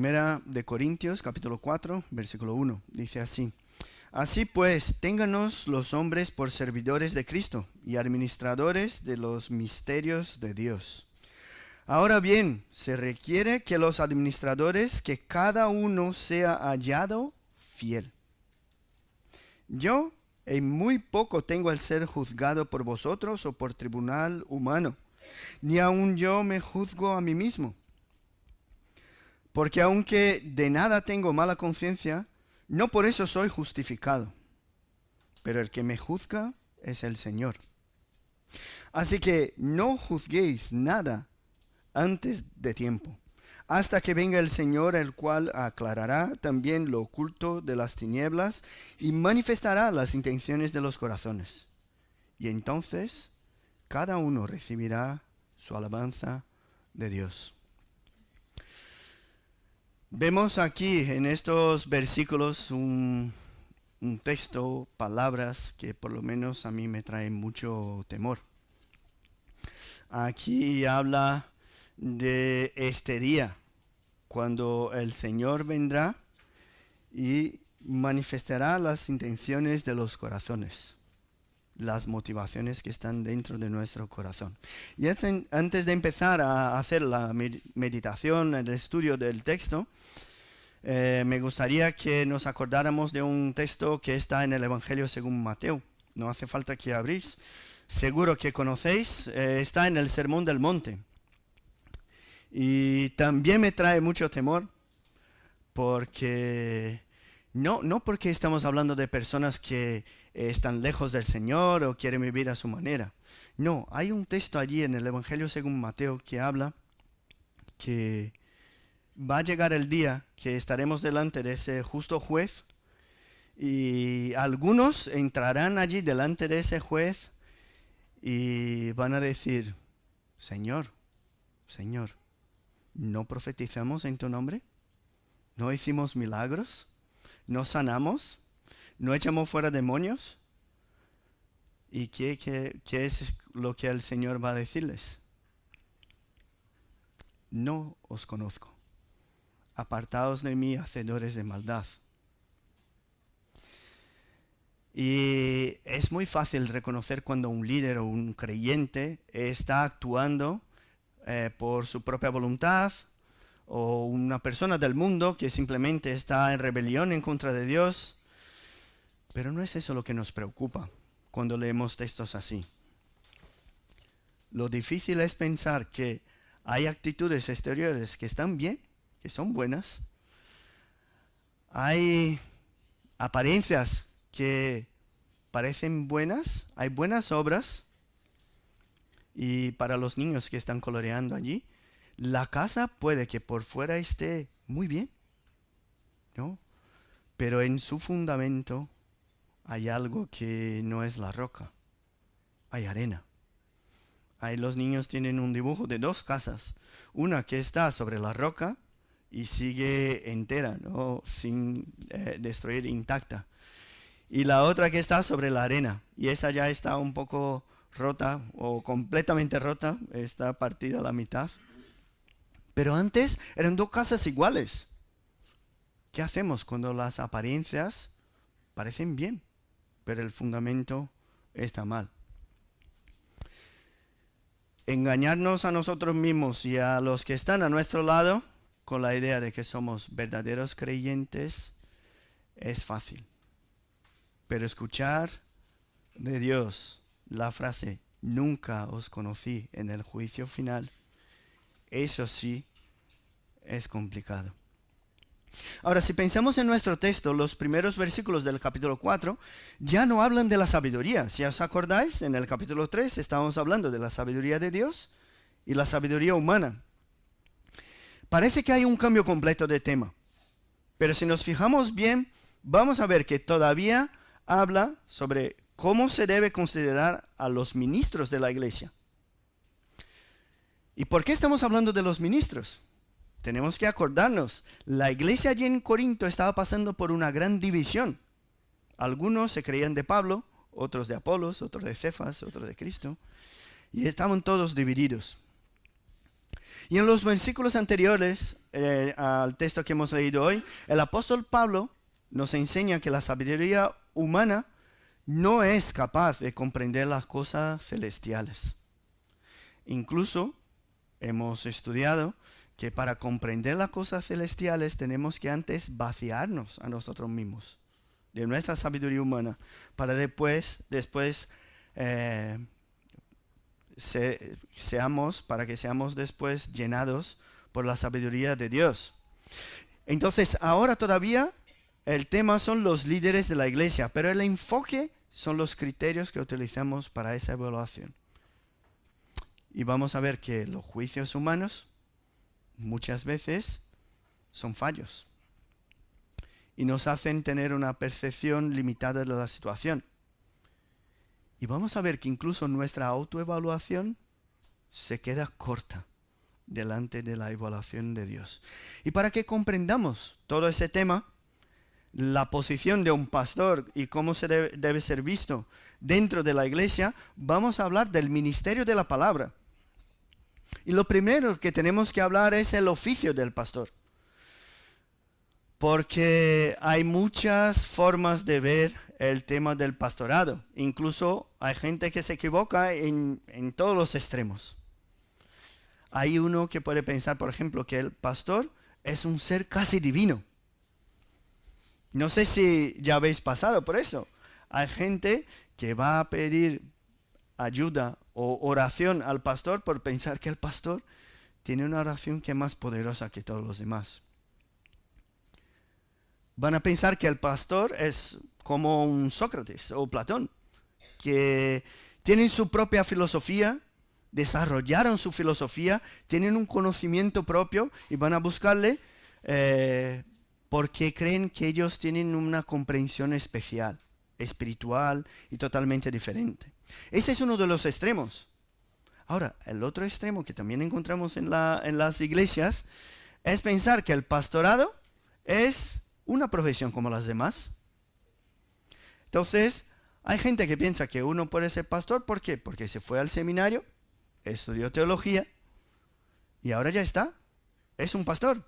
Primera de Corintios, capítulo 4, versículo 1. Dice así: Así pues, téngannos los hombres por servidores de Cristo y administradores de los misterios de Dios. Ahora bien, se requiere que los administradores, que cada uno sea hallado fiel. Yo en muy poco tengo al ser juzgado por vosotros o por tribunal humano, ni aun yo me juzgo a mí mismo. Porque aunque de nada tengo mala conciencia, no por eso soy justificado. Pero el que me juzga es el Señor. Así que no juzguéis nada antes de tiempo, hasta que venga el Señor, el cual aclarará también lo oculto de las tinieblas y manifestará las intenciones de los corazones. Y entonces cada uno recibirá su alabanza de Dios. Vemos aquí en estos versículos un texto, palabras que por lo menos a mí me traen mucho temor. Aquí habla de este día, cuando el Señor vendrá y manifestará las intenciones de los corazones, las motivaciones que están dentro de nuestro corazón. Y antes de empezar a hacer la meditación, el estudio del texto, me gustaría que nos acordáramos de un texto que está en el Evangelio según Mateo. No hace falta que abrís. Seguro que conocéis, está en el Sermón del Monte. Y también me trae mucho temor porque no porque estamos hablando de personas que están lejos del Señor o quieren vivir a su manera. No, hay un texto allí en el Evangelio según Mateo que habla que va a llegar el día que estaremos delante de ese justo juez y algunos entrarán allí delante de ese juez y van a decir: Señor, Señor, ¿no profetizamos en tu nombre? ¿No hicimos milagros? ¿No sanamos? ¿No echamos fuera demonios? ¿Y qué es lo que el Señor va a decirles? No os conozco. Apartaos de mí, hacedores de maldad. Y es muy fácil reconocer cuando un líder o un creyente está actuando por su propia voluntad, o una persona del mundo que simplemente está en rebelión en contra de Dios. Pero no es eso lo que nos preocupa cuando leemos textos así. Lo difícil es pensar que hay actitudes exteriores que están bien, que son buenas. Hay apariencias que parecen buenas, hay buenas obras. Y para los niños que están coloreando allí, la casa puede que por fuera esté muy bien, ¿no? Pero en su fundamento hay algo que no es la roca, hay arena. Ahí los niños tienen un dibujo de dos casas, una que está sobre la roca y sigue entera, ¿no? Sin destruir, intacta. Y la otra que está sobre la arena, y esa ya está un poco rota o completamente rota, está partida a la mitad. Pero antes eran dos casas iguales. ¿Qué hacemos cuando las apariencias parecen bien, pero el fundamento está mal? Engañarnos a nosotros mismos y a los que están a nuestro lado con la idea de que somos verdaderos creyentes es fácil. Pero escuchar de Dios la frase "nunca os conocí" en el juicio final, eso sí es complicado. Ahora, si pensamos en nuestro texto, los primeros versículos del capítulo 4 ya no hablan de la sabiduría. Si os acordáis, en el capítulo 3 estábamos hablando de la sabiduría de Dios y la sabiduría humana. Parece que hay un cambio completo de tema. Pero si nos fijamos bien, vamos a ver que todavía habla sobre cómo se debe considerar a los ministros de la iglesia. ¿Y por qué estamos hablando de los ministros? Tenemos que acordarnos, la iglesia allí en Corinto estaba pasando por una gran división. Algunos se creían de Pablo, otros de Apolos, otros de Cefas, otros de Cristo, y estaban todos divididos. Y en los versículos anteriores al texto que hemos leído hoy, el apóstol Pablo nos enseña que la sabiduría humana no es capaz de comprender las cosas celestiales. Incluso hemos estudiado que para comprender las cosas celestiales tenemos que antes vaciarnos a nosotros mismos de nuestra sabiduría humana para para que seamos después llenados por la sabiduría de Dios. Entonces, ahora todavía el tema son los líderes de la iglesia, pero el enfoque son los criterios que utilizamos para esa evaluación. Y vamos a ver que los juicios humanos muchas veces son fallos y nos hacen tener una percepción limitada de la situación. Y vamos a ver que incluso nuestra autoevaluación se queda corta delante de la evaluación de Dios. Y para que comprendamos todo ese tema, la posición de un pastor y cómo se debe ser visto dentro de la iglesia, vamos a hablar del ministerio de la palabra. Y lo primero que tenemos que hablar es el oficio del pastor. Porque hay muchas formas de ver el tema del pastorado. Incluso hay gente que se equivoca en todos los extremos. Hay uno que puede pensar, por ejemplo, que el pastor es un ser casi divino. No sé si ya habéis pasado por eso. Hay gente que va a pedir ayuda o oración al pastor por pensar que el pastor tiene una oración que es más poderosa que todos los demás. Van a pensar que el pastor es como un Sócrates o Platón, que tienen su propia filosofía, desarrollaron su filosofía, tienen un conocimiento propio y van a buscarle porque creen que ellos tienen una comprensión especial, espiritual y totalmente diferente. Ese es uno de los extremos. Ahora, el otro extremo que también encontramos en las iglesias es pensar que el pastorado es una profesión como las demás. Entonces, hay gente que piensa que uno puede ser pastor. ¿Por qué? Porque se fue al seminario, estudió teología y ahora ya está. Es un pastor.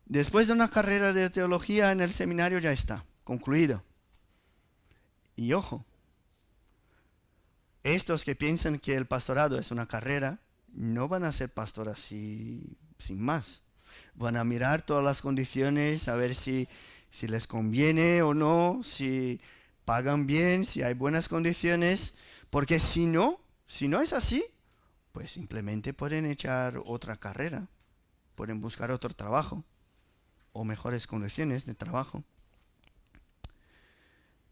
Después de una carrera de teología en el seminario ya está, concluido. Y ojo, estos que piensan que el pastorado es una carrera, no van a ser pastor así sin más. Van a mirar todas las condiciones, a ver si les conviene o no, si pagan bien, si hay buenas condiciones, porque si no es así, pues simplemente pueden echar otra carrera, pueden buscar otro trabajo o mejores condiciones de trabajo.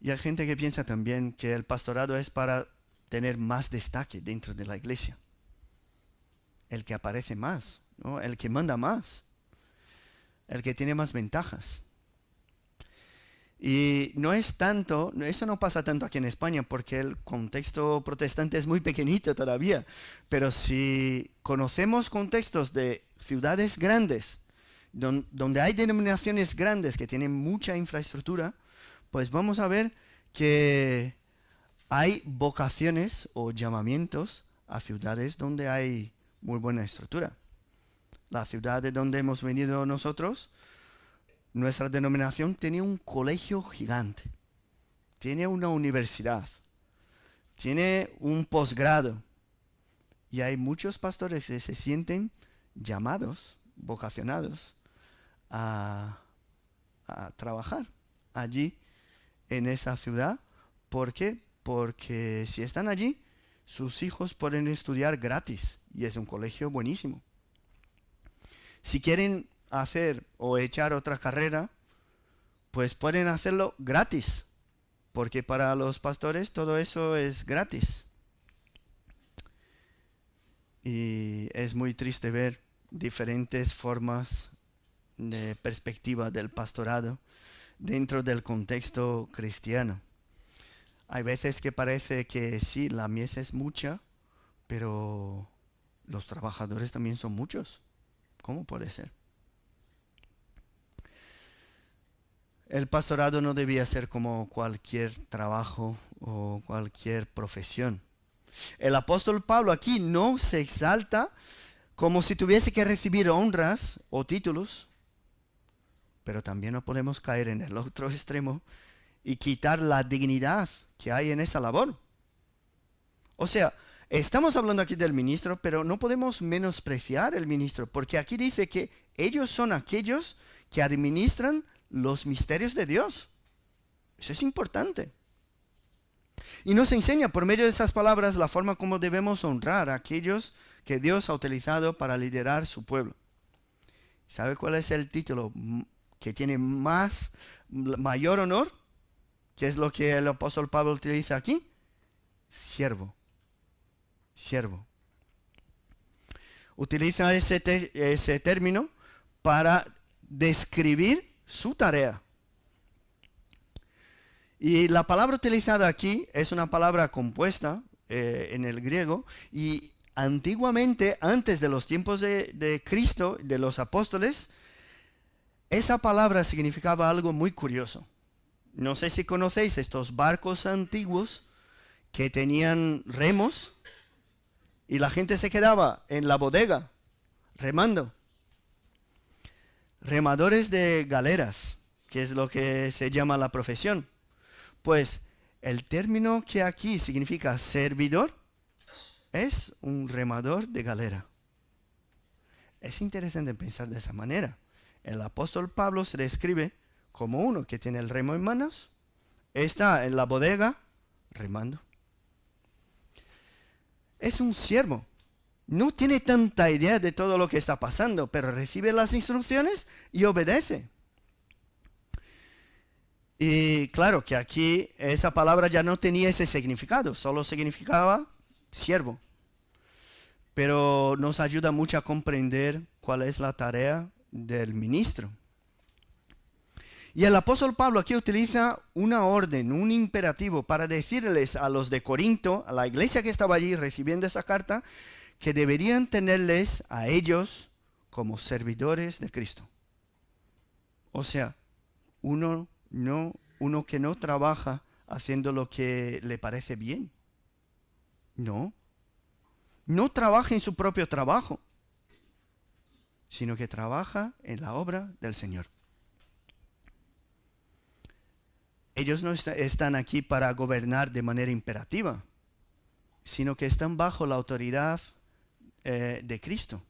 Y hay gente que piensa también que el pastorado es para tener más destaque dentro de la iglesia, el que aparece más, ¿no? El que manda más, el que tiene más ventajas. Y no es tanto, eso no pasa tanto aquí en España porque el contexto protestante es muy pequeñito todavía, pero si conocemos contextos de ciudades grandes, donde hay denominaciones grandes que tienen mucha infraestructura, pues vamos a ver que hay vocaciones o llamamientos a ciudades donde hay muy buena estructura. La ciudad de donde hemos venido nosotros, nuestra denominación tiene un colegio gigante, tiene una universidad, tiene un posgrado y hay muchos pastores que se sienten llamados, vocacionados a trabajar allí en esa ciudad. ¿Por qué? Porque si están allí, sus hijos pueden estudiar gratis y es un colegio buenísimo. Si quieren hacer o echar otra carrera, pues pueden hacerlo gratis, porque para los pastores todo eso es gratis. Y es muy triste ver diferentes formas de perspectiva del pastorado dentro del contexto cristiano. Hay veces que parece que sí, la mies es mucha, pero los trabajadores también son muchos. ¿Cómo puede ser? El pastorado no debía ser como cualquier trabajo o cualquier profesión. El apóstol Pablo aquí no se exalta como si tuviese que recibir honras o títulos, pero también no podemos caer en el otro extremo y quitar la dignidad que hay en esa labor. O sea, estamos hablando aquí del ministro, pero no podemos menospreciar el ministro, porque aquí dice que ellos son aquellos que administran los misterios de Dios. Eso es importante. Y nos enseña por medio de esas palabras la forma como debemos honrar a aquellos que Dios ha utilizado para liderar su pueblo. ¿Sabe cuál es el título que tiene mayor honor? ¿Qué es lo que el apóstol Pablo utiliza aquí? Siervo. Siervo. Utiliza ese término para describir su tarea. Y la palabra utilizada aquí es una palabra compuesta en el griego, y antiguamente, antes de los tiempos de Cristo, de los apóstoles, esa palabra significaba algo muy curioso. No sé si conocéis estos barcos antiguos que tenían remos y la gente se quedaba en la bodega remando. Remadores de galeras, que es lo que se llama la profesión. Pues el término que aquí significa servidor es un remador de galera. Es interesante pensar de esa manera. El apóstol Pablo se describe como uno que tiene el remo en manos, está en la bodega remando. Es un siervo. No tiene tanta idea de todo lo que está pasando, pero recibe las instrucciones y obedece. Y claro que aquí esa palabra ya no tenía ese significado, solo significaba siervo. Pero nos ayuda mucho a comprender cuál es la tarea del ministro. Y el apóstol Pablo aquí utiliza una orden, un imperativo para decirles a los de Corinto, a la iglesia que estaba allí recibiendo esa carta, que deberían tenerles a ellos como servidores de Cristo. O sea, uno que no trabaja haciendo lo que le parece bien. No trabaja en su propio trabajo, sino que trabaja en la obra del Señor. Ellos no están aquí para gobernar de manera imperativa, sino que están bajo la autoridad de Cristo.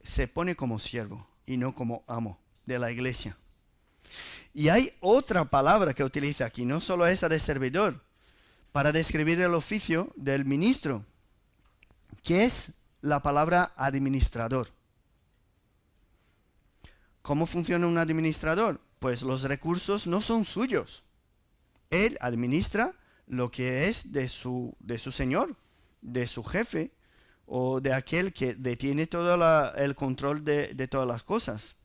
Se pone como siervo y no como amo de la iglesia. Y hay otra palabra que utiliza aquí, no solo esa de servidor, para describir el oficio del ministro, que es la palabra administrador. ¿Cómo funciona un administrador? Pues los recursos no son suyos. Él administra lo que es de su señor, de su jefe, o de aquel que detiene todo el control de todas las cosas.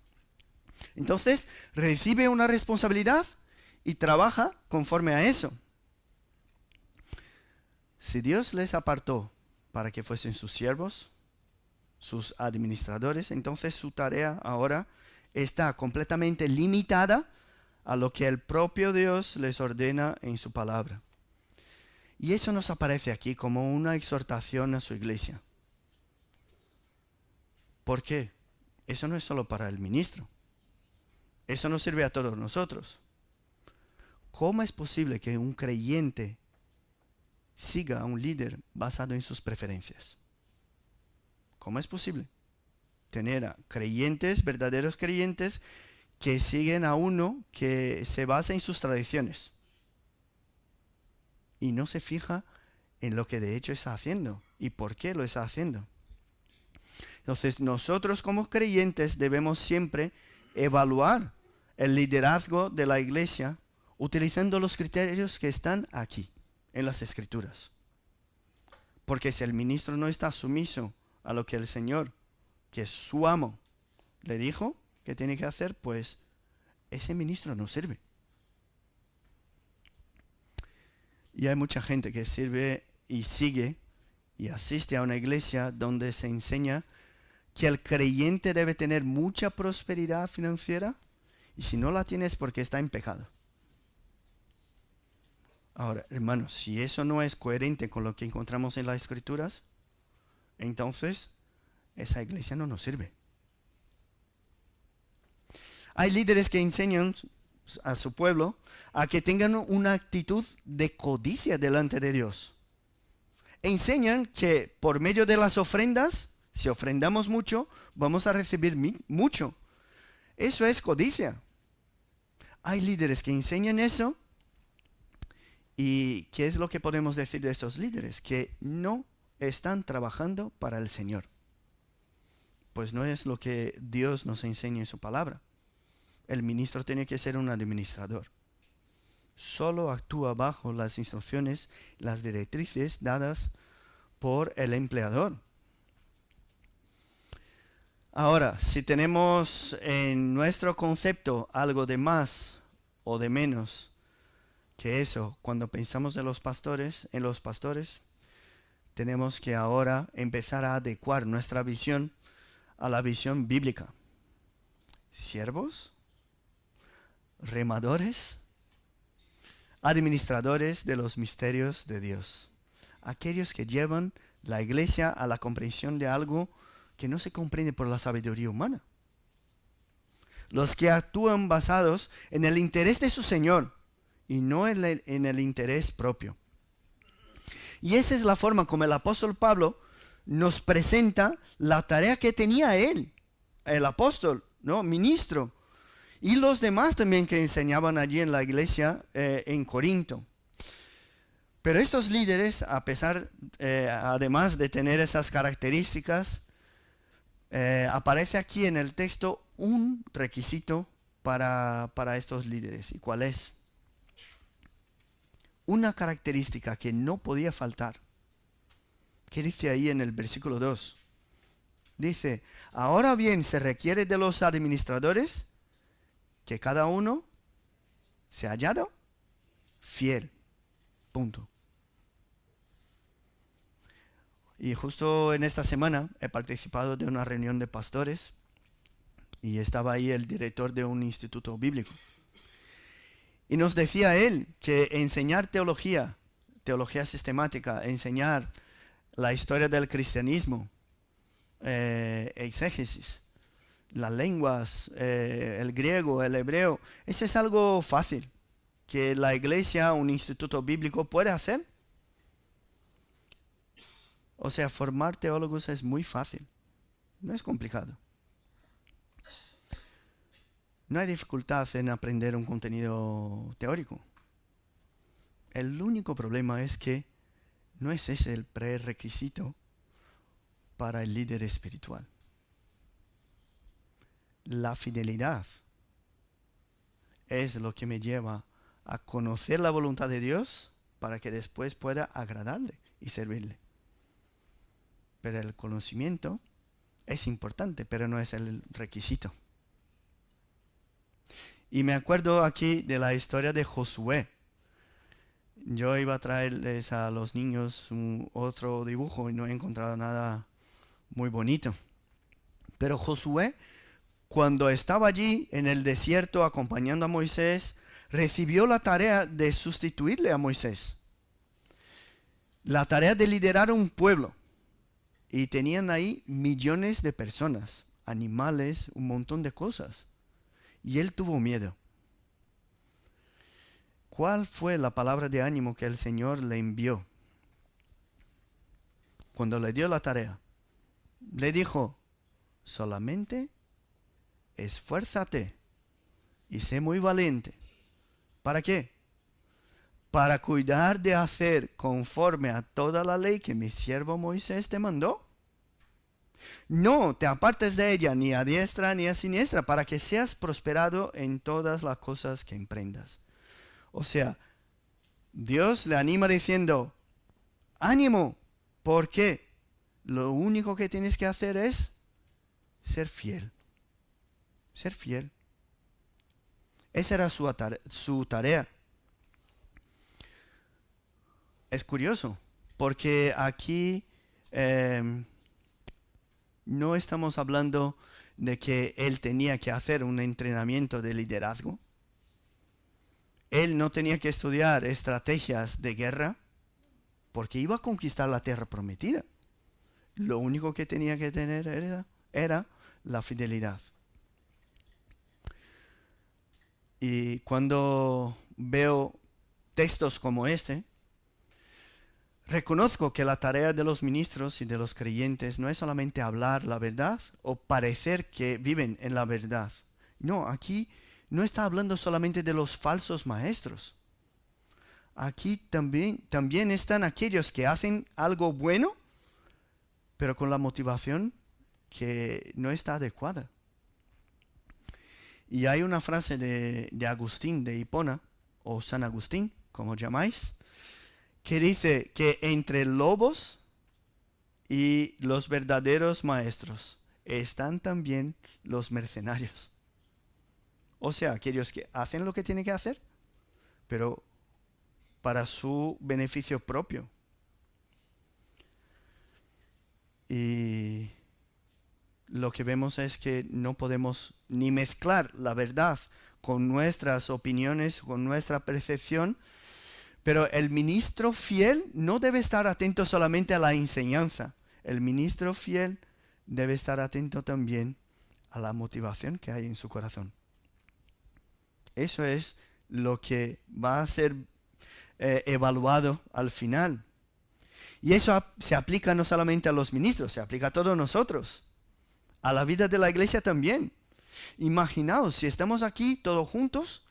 Entonces, recibe una responsabilidad y trabaja conforme a eso. Si Dios les apartó para que fuesen sus siervos, sus administradores, entonces su tarea ahora está completamente limitada a lo que el propio Dios les ordena en su palabra. Y eso nos aparece aquí como una exhortación a su iglesia. ¿Por qué? Eso no es solo para el ministro. Eso nos sirve a todos nosotros. ¿Cómo es posible que un creyente siga a un líder basado en sus preferencias? ¿Cómo es posible tener a creyentes, verdaderos creyentes, que siguen a uno que se basa en sus tradiciones y no se fija en lo que de hecho está haciendo y por qué lo está haciendo? Entonces nosotros como creyentes debemos siempre evaluar el liderazgo de la iglesia utilizando los criterios que están aquí en las Escrituras. Porque si el ministro no está sumiso a lo que el Señor, que es su amo, le dijo que tiene que hacer, pues ese ministro no sirve. Y hay mucha gente que sirve y sigue y asiste a una iglesia donde se enseña que el creyente debe tener mucha prosperidad financiera, y si no la tiene es porque está en pecado. Ahora, hermanos, si eso no es coherente con lo que encontramos en las Escrituras, entonces esa iglesia no nos sirve. Hay líderes que enseñan a su pueblo a que tengan una actitud de codicia delante de Dios. Enseñan que por medio de las ofrendas, si ofrendamos mucho, vamos a recibir mucho. Eso es codicia. Hay líderes que enseñan eso. ¿Y qué es lo que podemos decir de esos líderes? Que no están trabajando para el Señor. Pues no es lo que Dios nos enseña en su palabra. El ministro tiene que ser un administrador. Solo actúa bajo las instrucciones, las directrices dadas por el empleador. Ahora, si tenemos en nuestro concepto algo de más o de menos que eso, cuando pensamos en los pastores, tenemos que ahora empezar a adecuar nuestra visión a la visión bíblica. Siervos, remadores, administradores de los misterios de Dios. Aquellos que llevan la iglesia a la comprensión de algo que no se comprende por la sabiduría humana. Los que actúan basados en el interés de su Señor y no en el interés propio. Y esa es la forma como el apóstol Pablo nos presenta la tarea que tenía él, el apóstol, ¿no? Ministro, y los demás también que enseñaban allí en la iglesia en Corinto. Pero estos líderes, además de tener esas características, aparece aquí en el texto un requisito para estos líderes. ¿Y cuál es? Una característica que no podía faltar. ¿Qué dice ahí en el versículo 2? Dice, ahora bien se requiere de los administradores que cada uno se ha hallado fiel. Punto. Y justo en esta semana he participado de una reunión de pastores y estaba ahí el director de un instituto bíblico. Y nos decía él que enseñar teología sistemática, enseñar la historia del cristianismo, exégesis, las lenguas, el griego, el hebreo, eso es algo fácil, que la iglesia, un instituto bíblico puede hacer. O sea, formar teólogos es muy fácil, no es complicado. No hay dificultad en aprender un contenido teórico. El único problema es que no es ese el prerequisito para el líder espiritual. La fidelidad es lo que me lleva a conocer la voluntad de Dios para que después pueda agradarle y servirle. Pero el conocimiento es importante, pero no es el requisito. Y me acuerdo aquí de la historia de Josué. Yo iba a traerles a los niños otro dibujo y no he encontrado nada muy bonito. Pero Josué, cuando estaba allí en el desierto acompañando a Moisés, recibió la tarea de sustituirle a Moisés. La tarea de liderar un pueblo. Y tenían ahí millones de personas, animales, un montón de cosas. Y él tuvo miedo. ¿Cuál fue la palabra de ánimo que el Señor le envió? Cuando le dio la tarea, le dijo, solamente esfuérzate y sé muy valiente. ¿Para qué? Para cuidar de hacer conforme a toda la ley que mi siervo Moisés te mandó. No te apartes de ella ni a diestra ni a siniestra, para que seas prosperado en todas las cosas que emprendas. O sea, Dios le anima diciendo, ánimo, porque lo único que tienes que hacer es ser fiel. Ser fiel. Esa era su tarea. Es curioso, porque aquí no estamos hablando de que él tenía que hacer un entrenamiento de liderazgo. Él no tenía que estudiar estrategias de guerra porque iba a conquistar la tierra prometida. Lo único que tenía que tener era la fidelidad. Y cuando veo textos como este, reconozco que la tarea de los ministros y de los creyentes no es solamente hablar la verdad o parecer que viven en la verdad. No, aquí no está hablando solamente de los falsos maestros. Aquí también están aquellos que hacen algo bueno, pero con la motivación que no está adecuada. Y hay una frase de Agustín de Hipona, o San Agustín, como llamáis, que dice que entre lobos y los verdaderos maestros están también los mercenarios. O sea, aquellos que hacen lo que tienen que hacer, pero para su beneficio propio. Y lo que vemos es que no podemos ni mezclar la verdad con nuestras opiniones, con nuestra percepción, pero el ministro fiel no debe estar atento solamente a la enseñanza. El ministro fiel debe estar atento también a la motivación que hay en su corazón. Eso es lo que va a ser evaluado al final. Y eso se aplica no solamente a los ministros, se aplica a todos nosotros. A la vida de la iglesia también. Imaginaos, si estamos aquí todos juntos,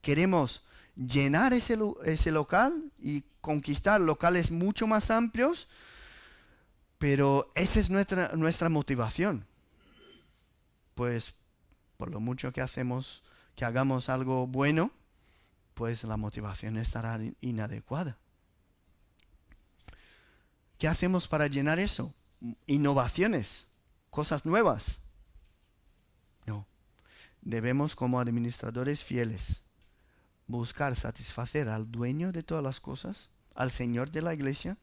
queremos llenar ese local y conquistar locales mucho más amplios, pero esa es nuestra motivación. Pues por lo mucho que hagamos algo bueno, pues la motivación estará inadecuada. ¿Qué hacemos para llenar eso? Innovaciones. Cosas nuevas. No. Debemos, como administradores fieles, buscar satisfacer al dueño de todas las cosas, al Señor de la iglesia.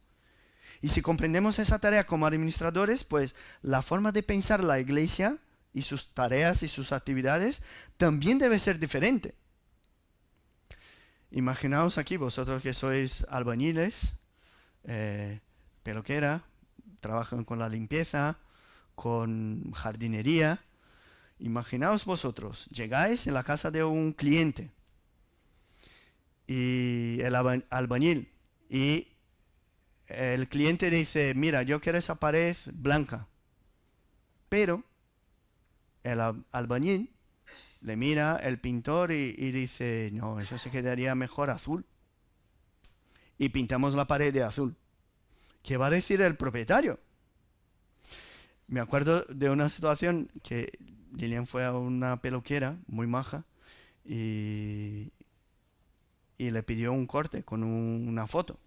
Y si comprendemos esa tarea como administradores, pues la forma de pensar la iglesia y sus tareas y sus actividades también debe ser diferente. Imaginaos aquí vosotros que sois albañiles, peluquera, trabajan con la limpieza, con jardinería. Imaginaos vosotros, llegáis en la casa de un cliente y el albañil, y el cliente dice, mira, yo quiero esa pared blanca, pero el albañil le mira el pintor y dice, no, eso se quedaría mejor azul, y pintamos la pared de azul. ¿Qué va a decir el propietario? Me acuerdo de una situación que Lilian fue a una peluquera muy maja y le pidió un corte con una foto.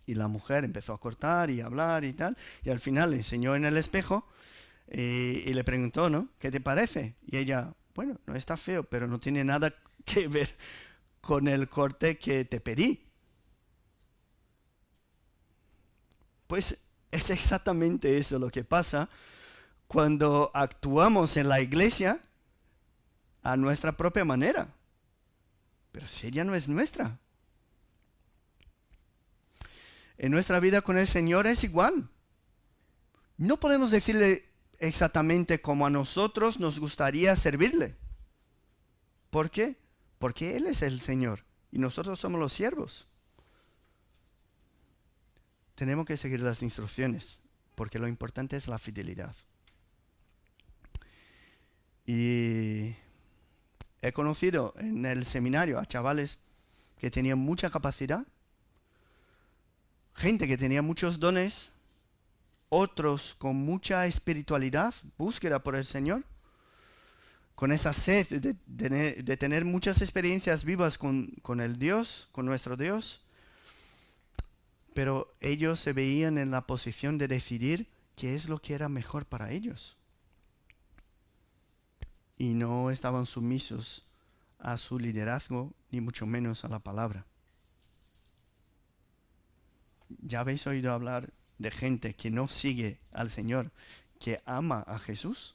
Y la mujer empezó a cortar y a hablar y tal. Y al final le enseñó en el espejo y le preguntó, ¿no? ¿Qué te parece? Y ella, bueno, no está feo, pero no tiene nada que ver con el corte que te pedí. Pues es exactamente eso lo que pasa cuando actuamos en la iglesia a nuestra propia manera. Pero si ella no es nuestra. En nuestra vida con el Señor es igual. No podemos decirle exactamente como a nosotros nos gustaría servirle. ¿Por qué? Porque Él es el Señor y nosotros somos los siervos. Tenemos que seguir las instrucciones, porque lo importante es la fidelidad. Y he conocido en el seminario a chavales que tenían mucha capacidad, gente que tenía muchos dones, otros con mucha espiritualidad, búsqueda por el Señor, con esa sed de tener muchas experiencias vivas con el Dios, con nuestro Dios. Pero ellos se veían en la posición de decidir qué es lo que era mejor para ellos. Y no estaban sumisos a su liderazgo, ni mucho menos a la palabra. ¿Ya habéis oído hablar de gente que no sigue al Señor, que ama a Jesús?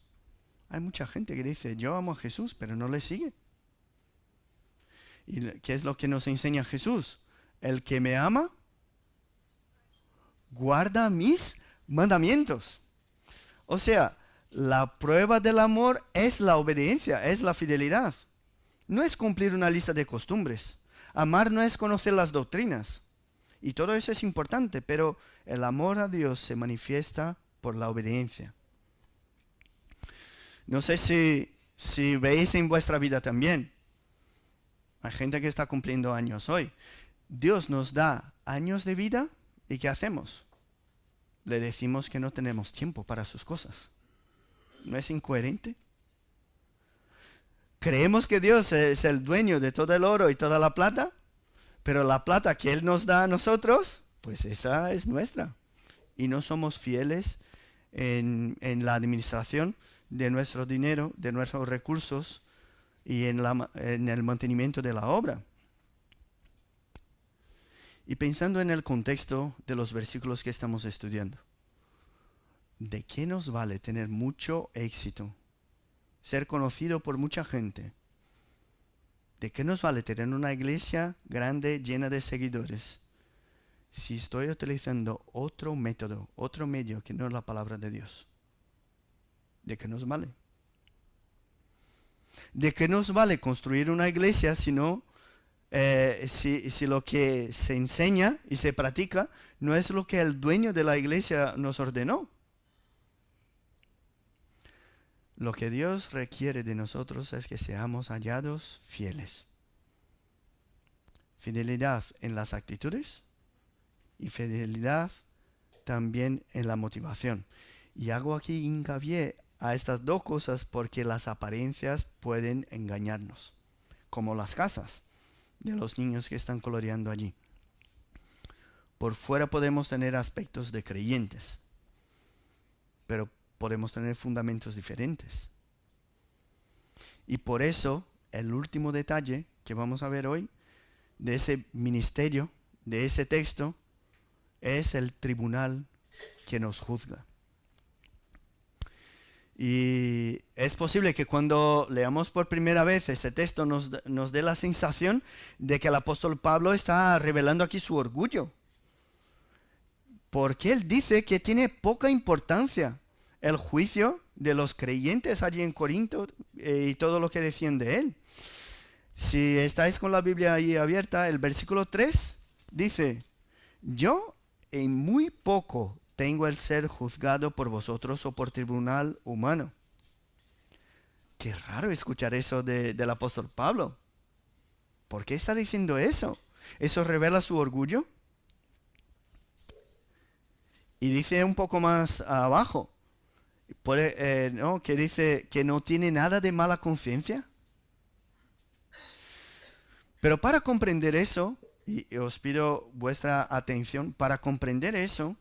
Hay mucha gente que dice, yo amo a Jesús, pero no le sigue. ¿Y qué es lo que nos enseña Jesús? El que me ama guarda mis mandamientos. O sea, la prueba del amor es la obediencia, es la fidelidad. No es cumplir una lista de costumbres. Amar no es conocer las doctrinas. Y todo eso es importante, pero el amor a Dios se manifiesta por la obediencia. No sé si veis en vuestra vida también. Hay gente que está cumpliendo años hoy. Dios nos da años de vida y ¿qué hacemos? Le decimos que no tenemos tiempo para sus cosas. ¿No es incoherente? Creemos que Dios es el dueño de todo el oro y toda la plata, pero la plata que Él nos da a nosotros, pues esa es nuestra. Y no somos fieles en la administración de nuestro dinero, de nuestros recursos y en el mantenimiento de la obra. Y pensando en el contexto de los versículos que estamos estudiando, ¿de qué nos vale tener mucho éxito? Ser conocido por mucha gente. ¿De qué nos vale tener una iglesia grande, llena de seguidores, si estoy utilizando otro método, otro medio que no es la palabra de Dios? ¿De qué nos vale? ¿De qué nos vale construir una iglesia si lo que se enseña y se practica no es lo que el dueño de la iglesia nos ordenó? Lo que Dios requiere de nosotros es que seamos hallados fieles. Fidelidad en las actitudes y fidelidad también en la motivación. Y hago aquí hincapié a estas dos cosas porque las apariencias pueden engañarnos, como las casas de los niños que están coloreando allí. Por fuera podemos tener aspectos de creyentes, pero podemos tener fundamentos diferentes. Y por eso, el último detalle que vamos a ver hoy de ese ministerio, de ese texto, es el tribunal que nos juzga. Y es posible que cuando leamos por primera vez ese texto nos dé la sensación de que el apóstol Pablo está revelando aquí su orgullo. Porque él dice que tiene poca importancia el juicio de los creyentes allí en Corinto y todo lo que decían de él. Si estáis con la Biblia ahí abierta, el versículo 3 dice: yo en muy poco tengo el ser juzgado por vosotros o por tribunal humano. Qué raro escuchar eso del apóstol Pablo. ¿Por qué está diciendo eso? ¿Eso revela su orgullo? Y dice un poco más abajo, que dice que no tiene nada de mala conciencia. Pero para comprender eso, y os pido vuestra atención, para comprender eso,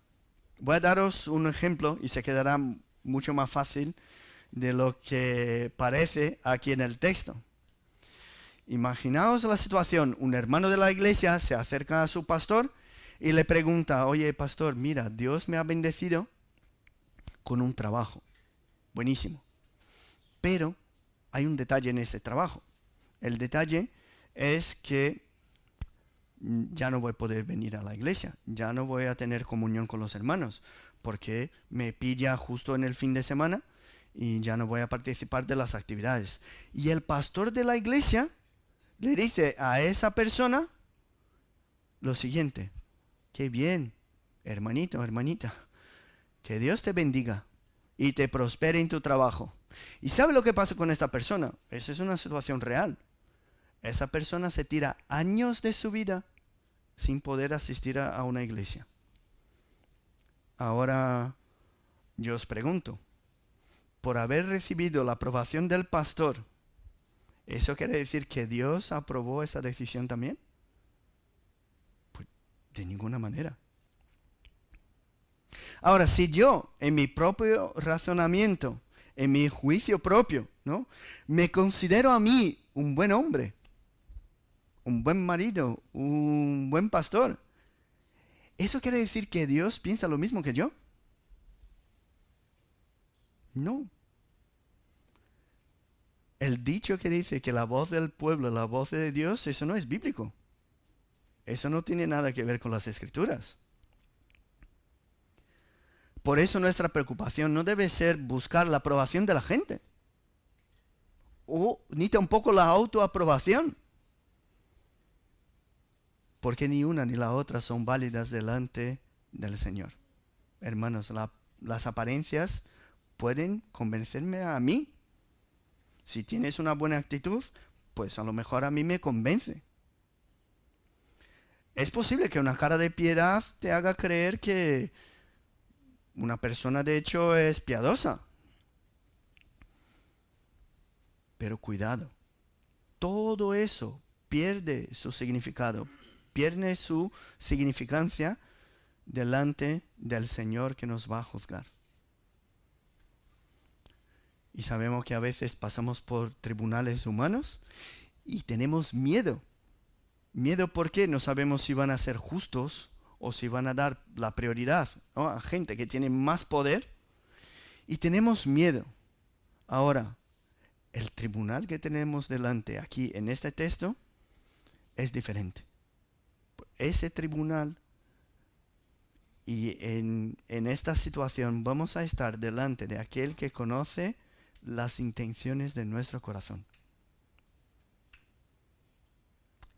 voy a daros un ejemplo y se quedará mucho más fácil de lo que parece aquí en el texto. Imaginaos la situación, un hermano de la iglesia se acerca a su pastor y le pregunta: oye pastor, mira, Dios me ha bendecido con un trabajo, buenísimo, pero hay un detalle en ese trabajo. El detalle es que ya no voy a poder venir a la iglesia, ya no voy a tener comunión con los hermanos, porque me pilla justo en el fin de semana y ya no voy a participar de las actividades. Y el pastor de la iglesia le dice a esa persona lo siguiente: qué bien, hermanito, hermanita, que Dios te bendiga y te prospere en tu trabajo. ¿Y sabe lo que pasa con esta persona? Esa es una situación real. Esa persona se tira años de su vida sin poder asistir a una iglesia. Ahora yo os pregunto, por haber recibido la aprobación del pastor, ¿eso quiere decir que Dios aprobó esa decisión también? Pues de ninguna manera. Ahora, si yo, en mi propio razonamiento, en mi juicio propio, ¿no?, me considero a mí un buen hombre, un buen marido, un buen pastor, ¿eso quiere decir que Dios piensa lo mismo que yo? No. El dicho que dice que la voz del pueblo es la voz de Dios, eso no es bíblico. Eso no tiene nada que ver con las Escrituras. Por eso nuestra preocupación no debe ser buscar la aprobación de la gente, o ni tampoco la autoaprobación, porque ni una ni la otra son válidas delante del Señor. Hermanos, las apariencias pueden convencerme a mí. Si tienes una buena actitud, pues a lo mejor a mí me convence. Es posible que una cara de piedad te haga creer que una persona de hecho es piadosa. Pero cuidado, todo eso pierde su significado, pierde su significancia delante del Señor que nos va a juzgar. Y sabemos que a veces pasamos por tribunales humanos y tenemos miedo. Miedo porque no sabemos si van a ser justos o si van a dar la prioridad, ¿no?, a gente que tiene más poder. Y tenemos miedo. Ahora, el tribunal que tenemos delante aquí en este texto es diferente. Ese tribunal y en esta situación vamos a estar delante de aquel que conoce las intenciones de nuestro corazón.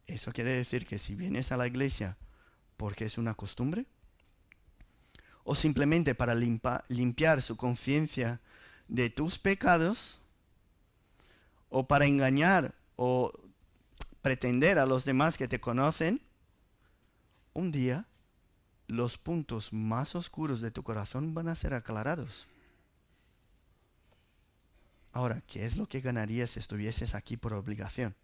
Eso quiere decir que si vienes a la iglesia porque es una costumbre, o simplemente para limpiar su conciencia de tus pecados, o para engañar o pretender a los demás que te conocen, un día los puntos más oscuros de tu corazón van a ser aclarados. Ahora, ¿qué es lo que ganarías si estuvieses aquí por obligación?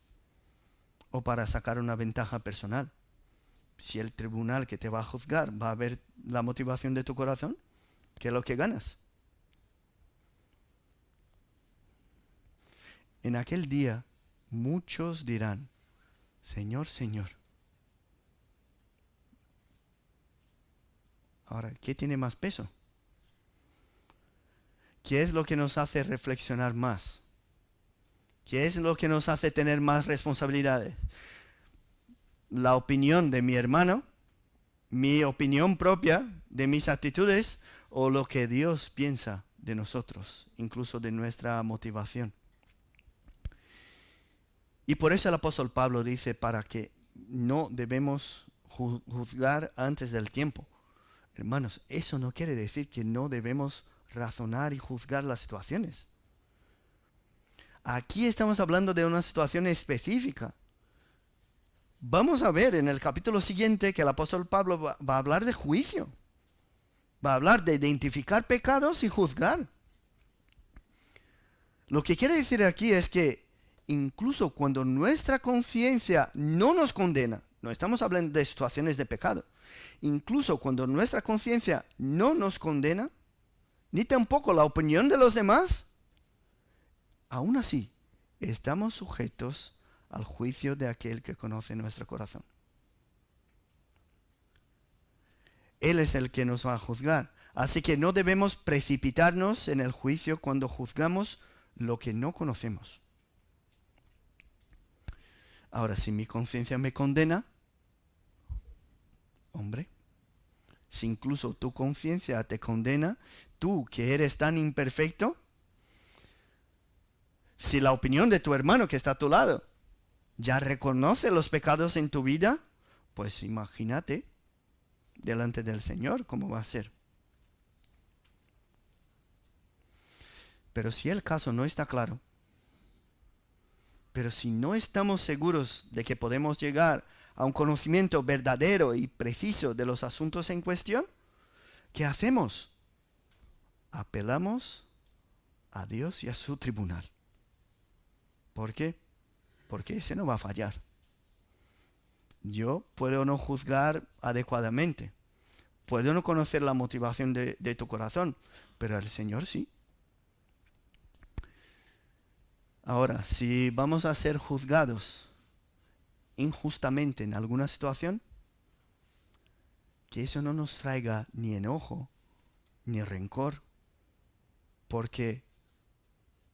O para sacar una ventaja personal. Si el tribunal que te va a juzgar va a ver la motivación de tu corazón, ¿qué es lo que ganas? En aquel día, muchos dirán, Señor, Señor. Ahora, ¿qué tiene más peso? ¿Qué es lo que nos hace reflexionar más? ¿Qué es lo que nos hace tener más responsabilidades? ¿La opinión de mi hermano? ¿Mi opinión propia de mis actitudes? ¿O lo que Dios piensa de nosotros, incluso de nuestra motivación? Y por eso el apóstol Pablo dice para que no debemos juzgar antes del tiempo. Hermanos, eso no quiere decir que no debemos razonar y juzgar las situaciones. Aquí estamos hablando de una situación específica. Vamos a ver en el capítulo siguiente que el apóstol Pablo va a hablar de juicio. Va a hablar de identificar pecados y juzgar. Lo que quiere decir aquí es que incluso cuando nuestra conciencia no nos condena, no estamos hablando de situaciones de pecado, incluso cuando nuestra conciencia no nos condena, ni tampoco la opinión de los demás, aún así estamos sujetos al juicio de aquel que conoce nuestro corazón. Él es el que nos va a juzgar. Así que no debemos precipitarnos en el juicio cuando juzgamos lo que no conocemos. Ahora, si mi conciencia me condena, hombre, si incluso tu conciencia te condena, tú que eres tan imperfecto, si la opinión de tu hermano que está a tu lado ya reconoce los pecados en tu vida, pues imagínate delante del Señor cómo va a ser. Pero si el caso no está claro, pero si no estamos seguros de que podemos llegar a un conocimiento verdadero y preciso de los asuntos en cuestión, ¿qué hacemos? Apelamos a Dios y a su tribunal. ¿Por qué? Porque ese no va a fallar. Yo puedo no juzgar adecuadamente, puedo no conocer la motivación de tu corazón, pero el Señor sí. Ahora, si vamos a ser juzgados injustamente en alguna situación, que eso no nos traiga ni enojo ni rencor, porque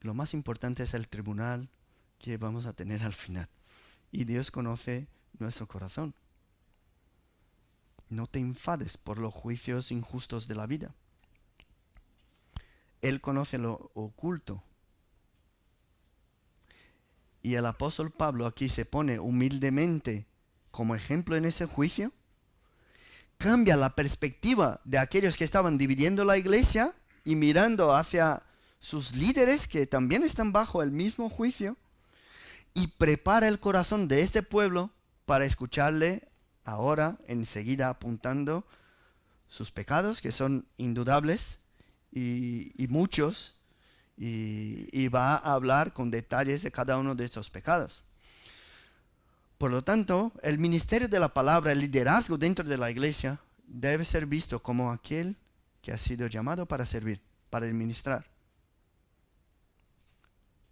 lo más importante es el tribunal que vamos a tener al final. Y Dios conoce nuestro corazón. No te enfades por los juicios injustos de la vida. Él conoce lo oculto. Y el apóstol Pablo aquí se pone humildemente como ejemplo en ese juicio. Cambia la perspectiva de aquellos que estaban dividiendo la iglesia y mirando hacia sus líderes que también están bajo el mismo juicio, y prepara el corazón de este pueblo para escucharle ahora, enseguida apuntando sus pecados, que son indudables y muchos, y va a hablar con detalles de cada uno de estos pecados. Por lo tanto, el ministerio de la palabra, el liderazgo dentro de la iglesia, debe ser visto como aquel que ha sido llamado para servir, para administrar.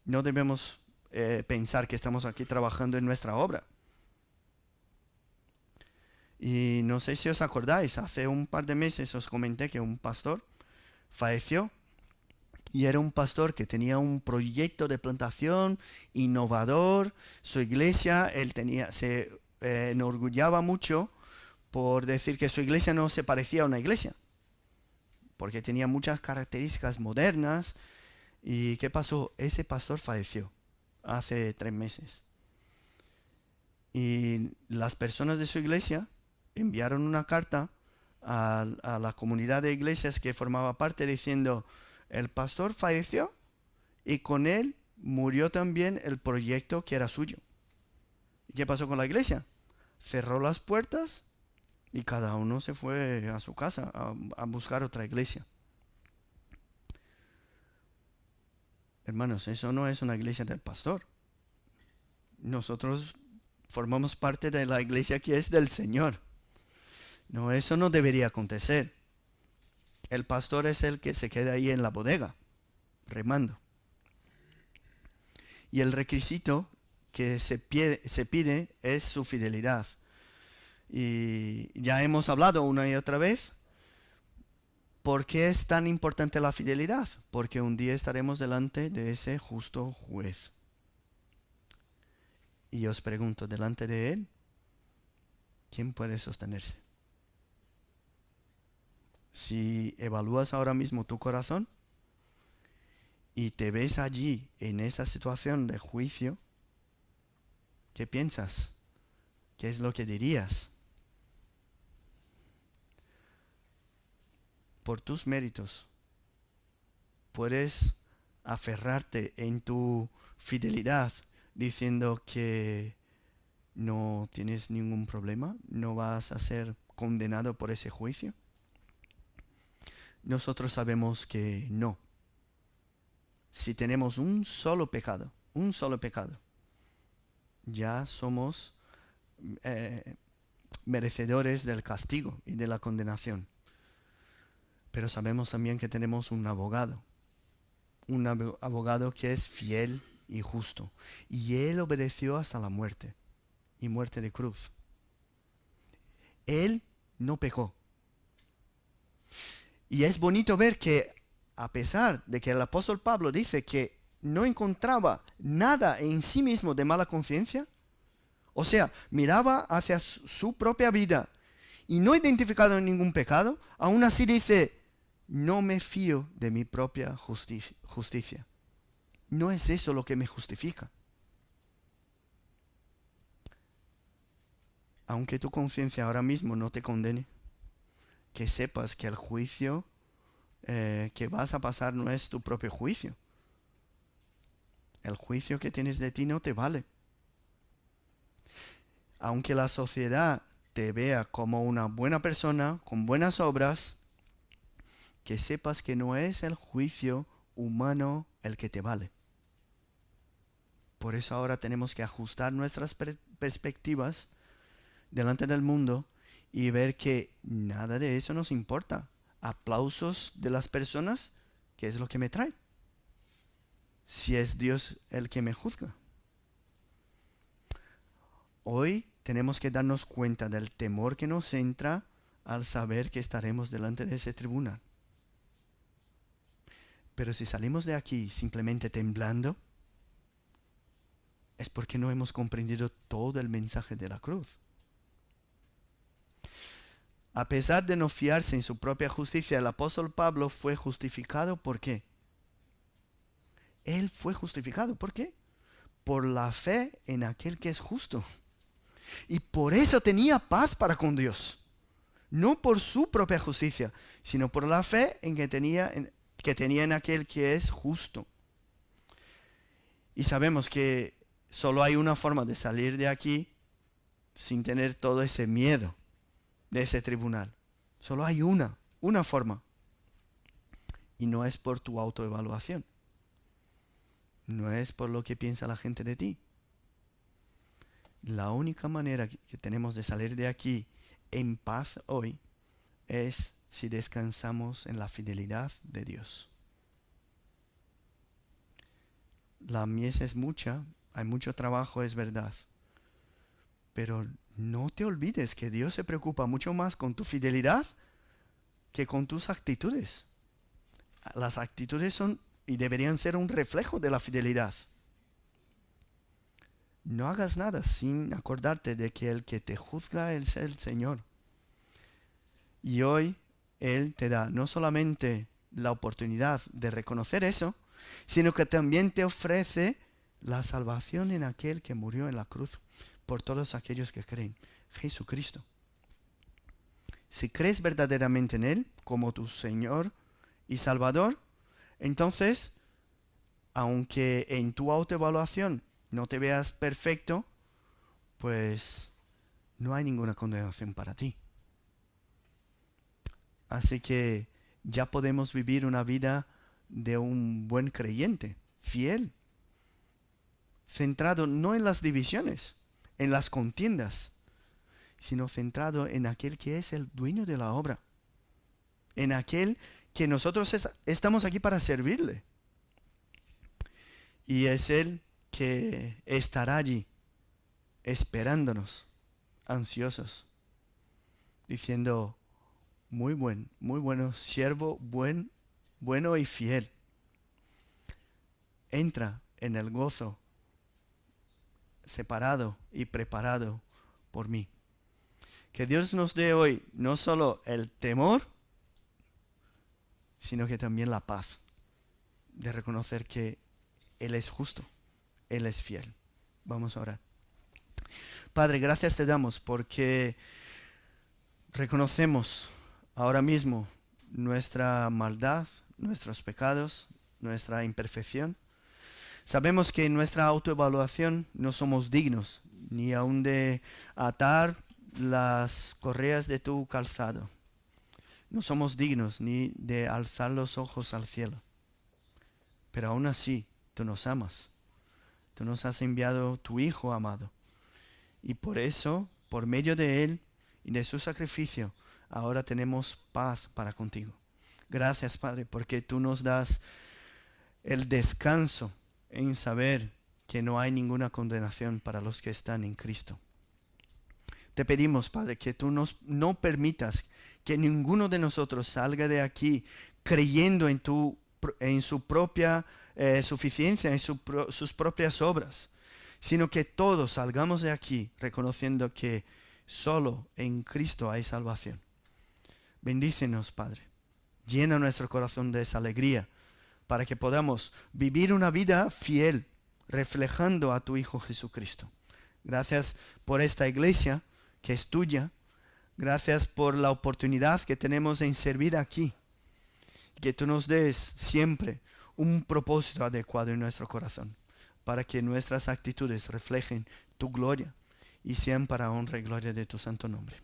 No debemos pensar que estamos aquí trabajando en nuestra obra. Y no sé si os acordáis, hace un par de meses os comenté que un pastor falleció. Y era un pastor que tenía un proyecto de plantación innovador. Su iglesia, se enorgullaba mucho por decir que su iglesia no se parecía a una iglesia, porque tenía muchas características modernas. ¿Y qué pasó? Ese pastor falleció hace 3 meses. Y las personas de su iglesia enviaron una carta a la comunidad de iglesias que formaba parte diciendo: el pastor falleció y con él murió también el proyecto que era suyo. ¿Y qué pasó con la iglesia? Cerró las puertas y cada uno se fue a su casa a buscar otra iglesia. Hermanos, eso no es una iglesia del pastor. Nosotros formamos parte de la iglesia que es del Señor. No, eso no debería acontecer. El pastor es el que se queda ahí en la bodega, remando. Y el requisito que se pide es su fidelidad. Y ya hemos hablado una y otra vez. ¿Por qué es tan importante la fidelidad? Porque un día estaremos delante de ese justo juez. Y os pregunto, delante de él, ¿quién puede sostenerse? Si evalúas ahora mismo tu corazón y te ves allí en esa situación de juicio, ¿qué piensas? ¿Qué es lo que dirías? Por tus méritos, puedes aferrarte en tu fidelidad diciendo que no tienes ningún problema, no vas a ser condenado por ese juicio. Nosotros sabemos que no. Si tenemos un solo pecado, ya somos merecedores del castigo y de la condenación. Pero sabemos también que tenemos un abogado que es fiel y justo. Y él obedeció hasta la muerte, y muerte de cruz. Él no pecó. Y es bonito ver que, a pesar de que el apóstol Pablo dice que no encontraba nada en sí mismo de mala conciencia, o sea, miraba hacia su propia vida y no identificado ningún pecado, aún así dice: no me fío de mi propia justicia. No es eso lo que me justifica. Aunque tu conciencia ahora mismo no te condene, que sepas que el juicio que vas a pasar no es tu propio juicio. El juicio que tienes de ti no te vale. Aunque la sociedad te vea como una buena persona, con buenas obras, que sepas que no es el juicio humano el que te vale. Por eso ahora tenemos que ajustar nuestras perspectivas delante del mundo y ver que nada de eso nos importa. Aplausos de las personas, ¿qué es lo que me trae? Si es Dios el que me juzga. Hoy tenemos que darnos cuenta del temor que nos entra al saber que estaremos delante de ese tribunal. Pero si salimos de aquí simplemente temblando, es porque no hemos comprendido todo el mensaje de la cruz. A pesar de no fiarse en su propia justicia, el apóstol Pablo fue justificado. ¿Por qué? Él fue justificado. ¿Por qué? Por la fe en aquel que es justo. Y por eso tenía paz para con Dios. No por su propia justicia, sino por la fe que tenía en aquel que es justo. Y sabemos que solo hay una forma de salir de aquí sin tener todo ese miedo de ese tribunal. Solo hay una forma. Y no es por tu autoevaluación. No es por lo que piensa la gente de ti. La única manera que tenemos de salir de aquí en paz hoy es si descansamos en la fidelidad de Dios. La mies es mucha, hay mucho trabajo, es verdad. Pero no te olvides que Dios se preocupa mucho más con tu fidelidad que con tus actitudes. Las actitudes son y deberían ser un reflejo de la fidelidad. No hagas nada sin acordarte de que el que te juzga es el Señor. Y hoy Él te da no solamente la oportunidad de reconocer eso, sino que también te ofrece la salvación en aquel que murió en la cruz por todos aquellos que creen, Jesucristo. Si crees verdaderamente en Él como tu Señor y Salvador, entonces, aunque en tu autoevaluación no te veas perfecto, pues no hay ninguna condenación para ti. Así que ya podemos vivir una vida de un buen creyente, fiel, centrado no en las divisiones, en las contiendas, sino centrado en aquel que es el dueño de la obra, en aquel que nosotros estamos aquí para servirle. Y es Él que estará allí, esperándonos, ansiosos, diciendo, muy bueno, siervo bueno y fiel. Entra en el gozo separado y preparado por mí. Que Dios nos dé hoy no solo el temor, sino que también la paz de reconocer que Él es justo, Él es fiel. Vamos a orar. Padre, gracias te damos porque reconocemos ahora mismo nuestra maldad, nuestros pecados, nuestra imperfección. Sabemos que en nuestra autoevaluación no somos dignos ni aun de atar las correas de tu calzado. No somos dignos ni de alzar los ojos al cielo. Pero aún así, tú nos amas. Tú nos has enviado tu Hijo amado. Y por eso, por medio de Él y de su sacrificio, ahora tenemos paz para contigo. Gracias, Padre, porque tú nos das el descanso en saber que no hay ninguna condenación para los que están en Cristo. Te pedimos, Padre, que tú no permitas que ninguno de nosotros salga de aquí creyendo en su propia suficiencia, en sus propias obras, sino que todos salgamos de aquí reconociendo que solo en Cristo hay salvación. Bendícenos, Padre. Llena nuestro corazón de esa alegría para que podamos vivir una vida fiel, reflejando a tu Hijo Jesucristo. Gracias por esta iglesia que es tuya. Gracias por la oportunidad que tenemos en servir aquí. Que tú nos des siempre un propósito adecuado en nuestro corazón, para que nuestras actitudes reflejen tu gloria y sean para honra y gloria de tu santo nombre.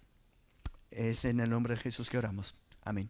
Es en el nombre de Jesús que oramos. Amén.